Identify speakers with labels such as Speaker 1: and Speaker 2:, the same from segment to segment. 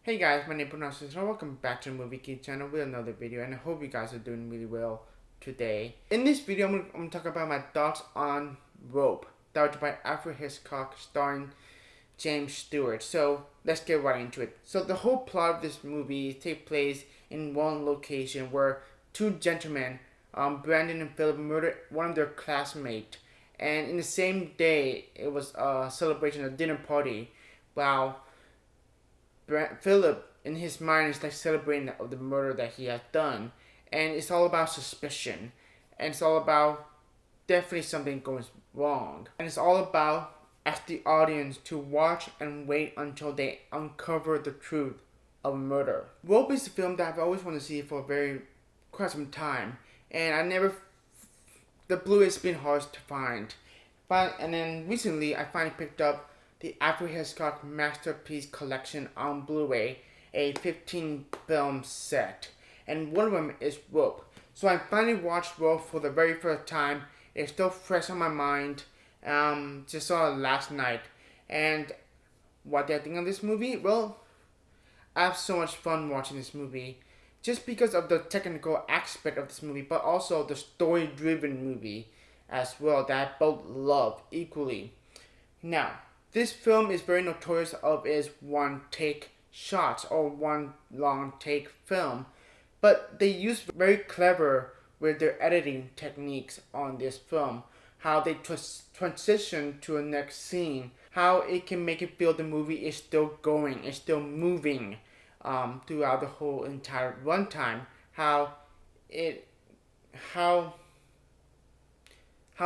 Speaker 1: Hey guys, my name is Bruno and welcome back to the Movie Kid channel with another video, and I hope you guys are doing really well today. In this video, I'm going to talk about my thoughts on Rope, directed by Alfred Hitchcock, starring James Stewart. So let's get right into it. So the whole plot of this movie takes place in one location where two gentlemen, Brandon and Philip, murdered one of their classmates, and in the same day, it was a celebration, a dinner party. Wow. Philip, in his mind, is like celebrating the murder that he has done, and it's all about suspicion, and it's all about definitely something going wrong, and it's all about as the audience to watch and wait until they uncover the truth of murder. Rope is a film that I've always wanted to see for quite some time, and I never the Blu-ray's been hard to find, and then recently I finally picked up the Alfred Hitchcock Masterpiece Collection on Blu-ray, a 15 film set, and one of them is Rope. So I finally watched Rope for the very first time. It's still fresh on my mind. Just saw it last night, and what did I think of this movie? Well, I have so much fun watching this movie, just because of the technical aspect of this movie, but also the story-driven movie as well that I both love equally. Now, this film is very notorious of its one-take shots or one long-take film, but they use very clever with their editing techniques on this film, how they transition to a next scene, how it can make it feel the movie is still going, it's still moving throughout the whole entire runtime, how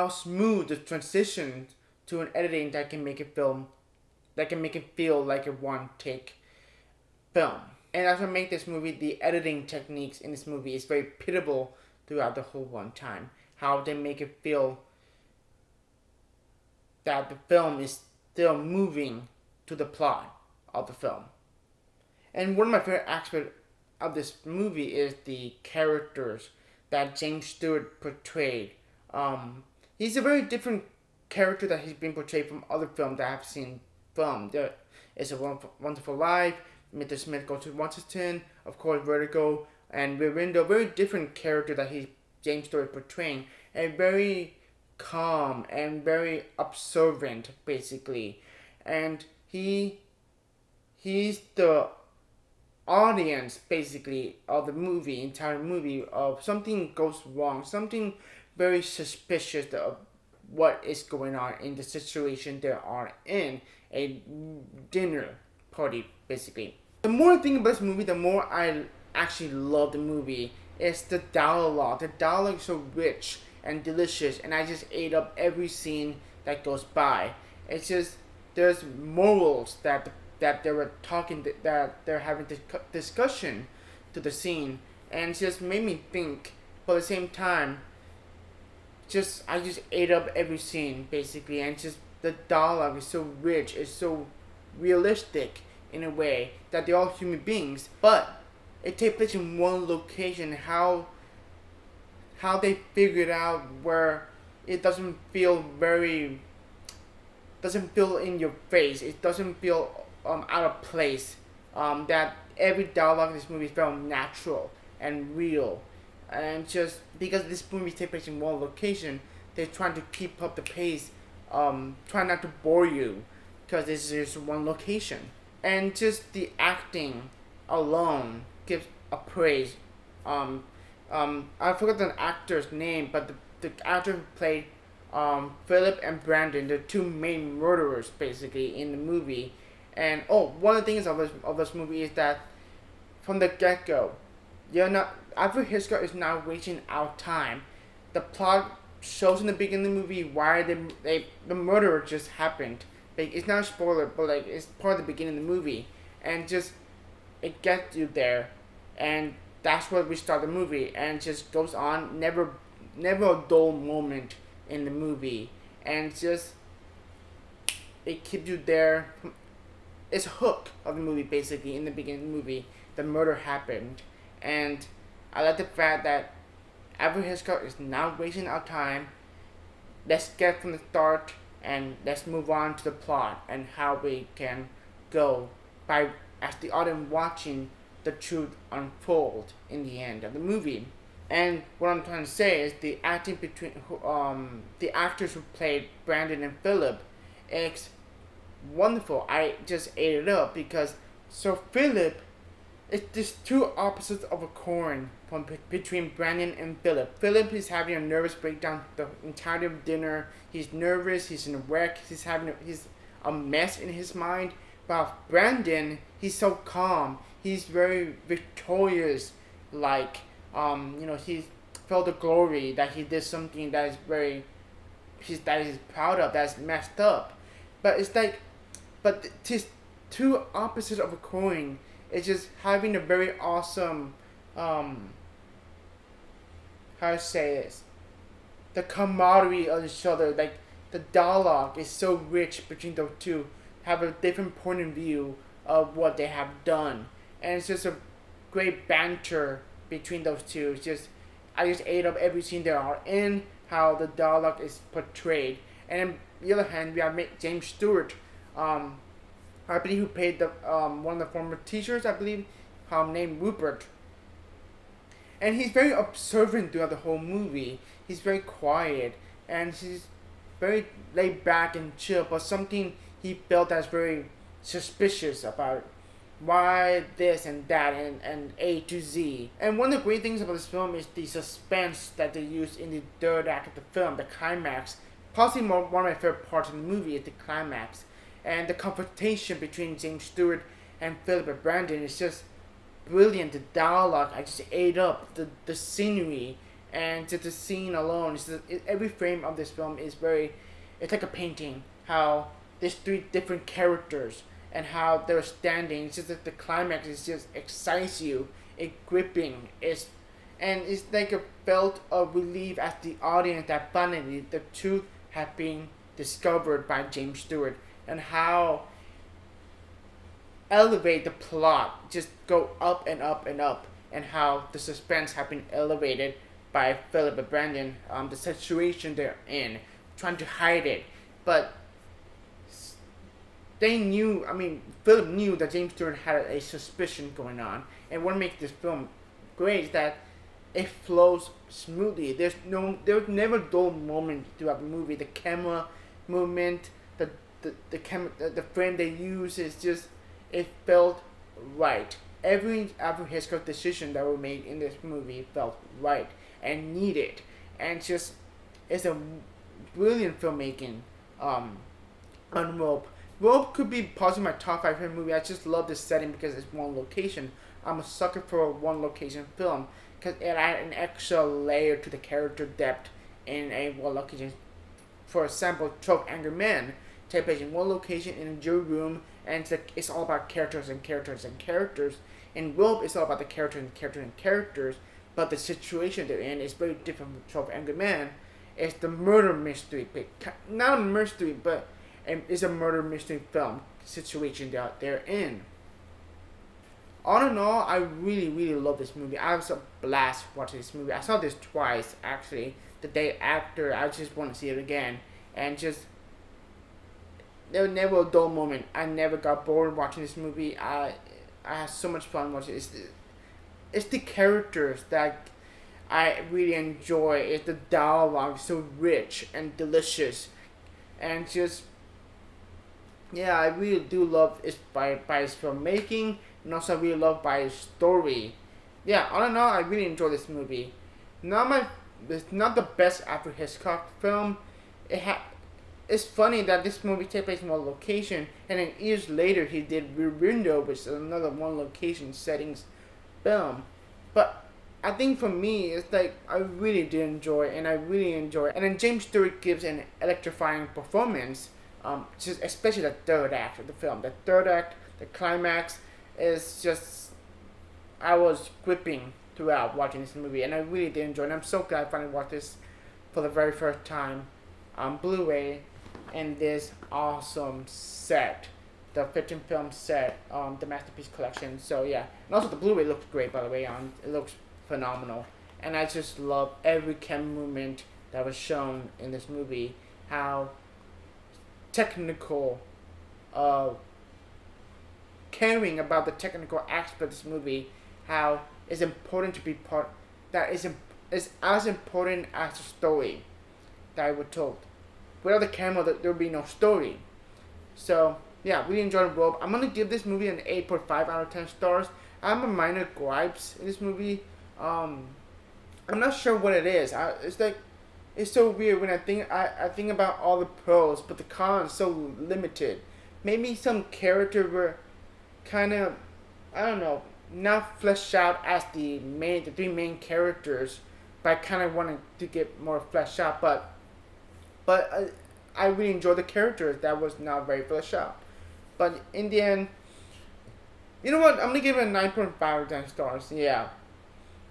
Speaker 1: smooth the transition to an editing that can make it feel like a one take film. And as I make this movie, the editing techniques in this movie is very pitiable throughout the whole runtime. How they make it feel that the film is still moving to the plot of the film. And one of my favorite aspects of this movie is the characters that James Stewart portrayed. He's a very different character that he's been portrayed from other films that I've seen from. There is A Wonderful Life, Mr. Smith Goes to Washington, of course Vertigo, and Rear Window. Very different character that James Stewart portraying. A very calm and very observant, basically. And he's the audience, basically, of the entire movie, of something goes wrong, something very suspicious of what is going on in the situation they are in, a dinner party, basically. The more I think about this movie, the more I actually love the movie. It's the dialogue. The dialogue is so rich and delicious, and I just ate up every scene that goes by. It's just, there's morals that they were talking, that they're having this discussion to the scene, and it just made me think, but at the same time, I just ate up every scene, basically, and just the dialogue is so rich, it's so realistic in a way that they're all human beings, but it takes place in one location. How they figured out where it doesn't feel in your face, it doesn't feel out of place. That every dialogue in this movie felt natural and real. And just because this movie takes place in one location, they're trying to keep up the pace, trying not to bore you, because this is just one location. And just the acting alone gives a praise. I forgot the actor's name, but the actor who played Philip and Brandon, the two main murderers, basically, in the movie. And one of the things of this movie is that from the get-go, Alfred Hitchcock is not wasting our time. The plot shows in the beginning of the movie why the murder just happened. Like, it's not a spoiler, but like, it's part of the beginning of the movie, and just it gets you there, and that's where we start the movie, and it just goes on. Never a dull moment in the movie, and just it keeps you there. It's a hook of the movie, basically. In the beginning of the movie, the murder happened, and I like the fact that Alfred Hitchcock is not wasting our time. Let's get from the start, and let's move on to the plot and how we can go by as the audience watching the truth unfold in the end of the movie. And what I'm trying to say is the acting between the actors who played Brandon and Philip, it's wonderful. I just ate it up because so Philip, it's just two opposites of a coin from between Brandon and Philip. Philip is having a nervous breakdown the entire dinner. He's nervous. He's in a wreck. He's a mess in his mind. While Brandon, he's so calm. He's very victorious. Like he felt the glory that he did something that is very he's proud of. That's messed up, but it's like, but it's two opposites of a coin. It's just having a very awesome, how to say this, the camaraderie of each other. Like the dialogue is so rich between those two. Have a different point of view of what they have done, and it's just a great banter between those two. It's just I just ate up every scene they are in, how the dialogue is portrayed, and on the other hand, we have James Stewart. I believe who played the one of the former teachers. I believe, named Rupert, and he's very observant throughout the whole movie. He's very quiet and he's very laid back and chill. But something he felt that's very suspicious about why this and that and A to Z. And one of the great things about this film is the suspense that they use in the third act of the film, the climax. Possibly one of my favorite parts of the movie is the climax. And the confrontation between James Stewart and Philip and Brandon is just brilliant. The dialogue, I just ate up. The scenery and just the scene alone. Every frame of this film is it's like a painting. How there's three different characters and how they're standing. It's just that the climax is just excites you. It's gripping. It's like a felt of relief as the audience that finally the truth had been discovered by James Stewart, and how elevate the plot just go up and up and up, and how the suspense have been elevated by Philip and Brandon, the situation they're in, trying to hide it, but they knew. I mean, Philip knew that James Stewart had a suspicion going on, and what makes this film great is that it flows smoothly. There's never dull moment throughout the movie. The camera movement, the frame they use is just, it felt right. Every Hitchcock decision that were made in this movie felt right and needed, and just it's a brilliant filmmaking. On Rope. Rope could be possibly my top 5 favorite movie. I just love this setting because it's one location. I'm a sucker for a one location film because it adds an extra layer to the character depth in a one location. For example, 12 Angry Men take place in one location in a jury room, and it's all about characters and characters and characters. In Rope, it's all about the characters and characters and characters, but the situation they're in is very different from 12 Angry Men. It's the murder mystery, not a mystery, but it's a murder mystery film situation that they're in. All in all, I really, really love this movie. I was a blast watching this movie. I saw this twice, actually. The day after, I just want to see it again. And just, there was never a dull moment. I never got bored watching this movie. I had so much fun watching it. It's the characters that I really enjoy. It's the dialogue, so rich and delicious. And just, yeah, I really do love it by his filmmaking, and also I really love by his story. Yeah, all in all, I really enjoy this movie. It's not the best Alfred Hitchcock film. It's funny that this movie takes place in one location, and then years later he did Rear Window, which is another one location settings film. But I think for me, it's like I really did enjoy it, and I really enjoy it. And then James Stewart gives an electrifying performance. Just especially the third act of the film. The third act, the climax, is just, I was gripping throughout watching this movie, and I really did enjoy it. And I'm so glad I finally watched this for the very first time on Blu-ray in this awesome set, the 15 film set, the Masterpiece Collection. So yeah, and also the Blu-ray looks great, by the way. It looks phenomenal, and I just love every camera movement that was shown in this movie. How technical caring about the technical aspect of this movie, how it's important to be part that is as important as the story that I was told. Without the camera, there would be no story. So yeah, really enjoyed Rope. I'm gonna give this movie an 8.5 out of 10 stars. I have a minor gripes in this movie. I'm not sure what it is. It's so weird when I think about all the pros, but the cons so limited. Maybe some characters were kind of, I don't know, not fleshed out as the three main characters, but I kind of wanted to get more fleshed out. But I really enjoyed the characters that was not very fleshed out. But in the end, you know what? I'm gonna give it a 9.5 out of 10 stars. Yeah,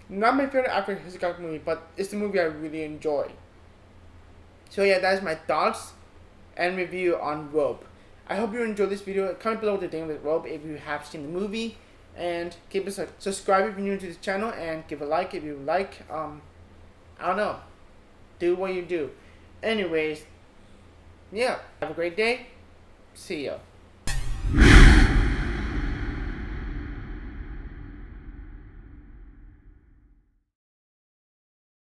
Speaker 1: not my favorite Alfred Hitchcock movie, but it's the movie I really enjoy. So yeah, that's my thoughts and review on Rope. I hope you enjoyed this video. Comment below what you think with Rope if you have seen the movie, and keep us subscribe if you're new to this channel, and give a like if you like. I don't know, do what you do. Anyways, yeah, have a great day. See ya.